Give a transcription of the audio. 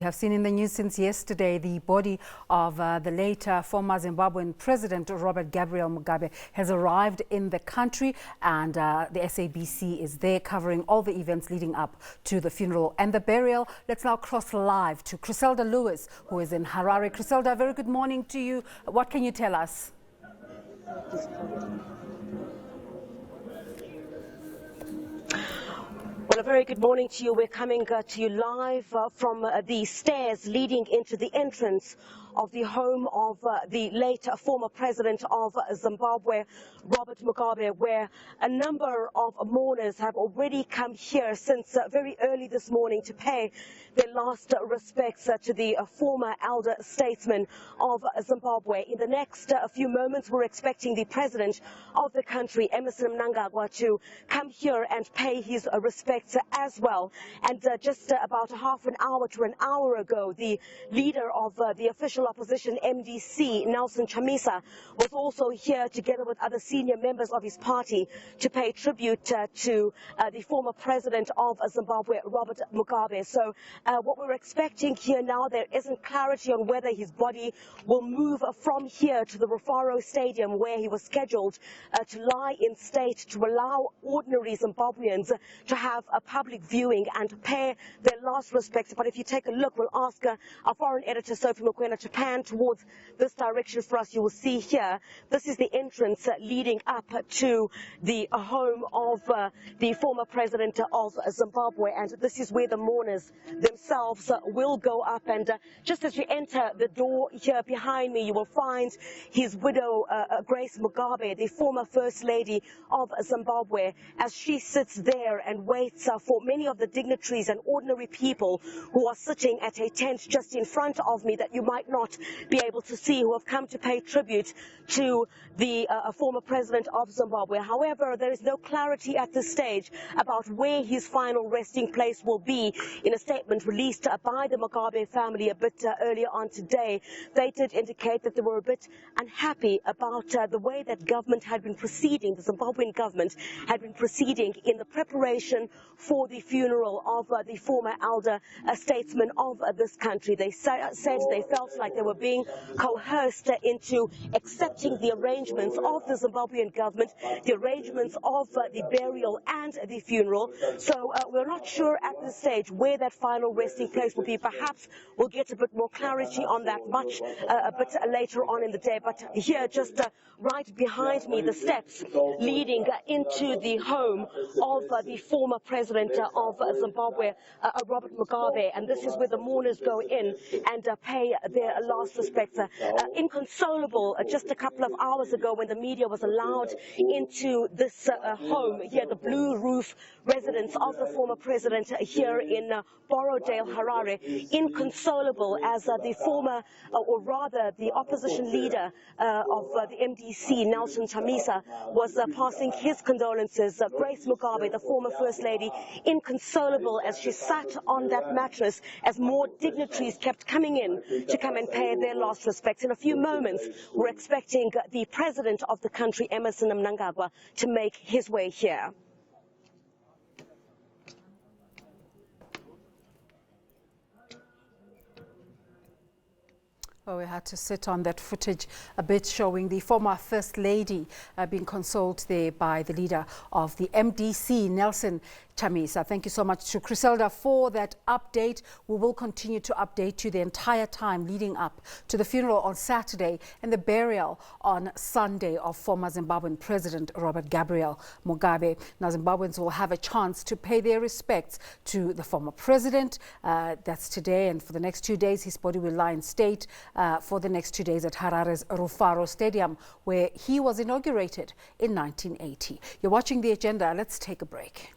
We have seen in the news since yesterday the body of the late former Zimbabwean President Robert Gabriel Mugabe has arrived in the country, and the SABC is there covering all the events leading up to the funeral and the burial. Let's now cross live to Chriselda Lewis, who is in Harare. Chriselda, very good morning to you. What can you tell us? Well, a very good morning to you. We're coming to you live from the stairs leading into the entrance of the home of the late former president of Zimbabwe, Robert Mugabe, where a number of mourners have already come here since very early this morning to pay their last respects to the former elder statesman of Zimbabwe. In the next few moments, we're expecting the president of the country, Emmerson, Mnangangwa, to come here and pay his respects as well. And just about half an hour to an hour ago, the leader of the official opposition, MDC, Nelson Chamisa, was also here together with other senior members of his party to pay tribute to the former president of Zimbabwe, Robert Mugabe. So what we're expecting here now, there isn't clarity on whether his body will move from here to the Rufaro Stadium, where he was scheduled to lie in state, to allow ordinary Zimbabweans to have a public viewing and pay their last respects. But if you take a look, we'll ask our foreign editor, Sophie Mokwena, to pan towards this direction for us. You will see here, this is the entrance leading up to the home of the former president of Zimbabwe, and this is where the mourners themselves will go up. And just as you enter the door here behind me, you will find his widow, Grace Mugabe, the former First Lady of Zimbabwe, as she sits there and waits for many of the dignitaries and ordinary people who are sitting at a tent just in front of me that you might not be able to see, who have come to pay tribute to the former president of Zimbabwe. However, there is no clarity at this stage about where his final resting place will be. In a statement released by the Mugabe family a bit earlier on today, they did indicate that they were a bit unhappy about the way that government had been proceeding, the Zimbabwean government had been proceeding in the preparation for the funeral of the former elder statesman of this country. They said they felt like they were being coerced into accepting the arrangements of the Zimbabwean government, the arrangements of the burial and the funeral. So we're not sure at this stage where that final resting place will be. Perhaps we'll get a bit more clarity on that much a bit later on in the day. But here, just right behind me, the steps leading into the home of the former president of Zimbabwe, Robert Mugabe, and this is where the mourners go in and pay their last respects. Inconsolable, just a couple of hours ago when the media was allowed into this home here, the Blue Roof residence of the former president here in Borodale, Harare. Inconsolable as the former, or rather the opposition leader of the MDC, Nelson Chamisa, was passing his condolences. Grace Mugabe, the former First Lady, inconsolable as she sat on that mattress as more dignitaries kept coming in to come and pay their last respects. In a few moments, we're expecting the president of the country, Emmerson Mnangangwa, to make his way here. Well, we had to sit on that footage a bit, showing the former First Lady being consoled there by the leader of the MDC, Nelson Chamisa. Thank you so much to Chriselda for that update. We will continue to update you the entire time leading up to the funeral on Saturday and the burial on Sunday of former Zimbabwean President Robert Gabriel Mugabe. Now, Zimbabweans will have a chance to pay their respects to the former president. That's today, and for the next 2 days, his body will lie in state for the next 2 days at Harare's Rufaro Stadium, where he was inaugurated in 1980. You're watching The Agenda. Let's take a break.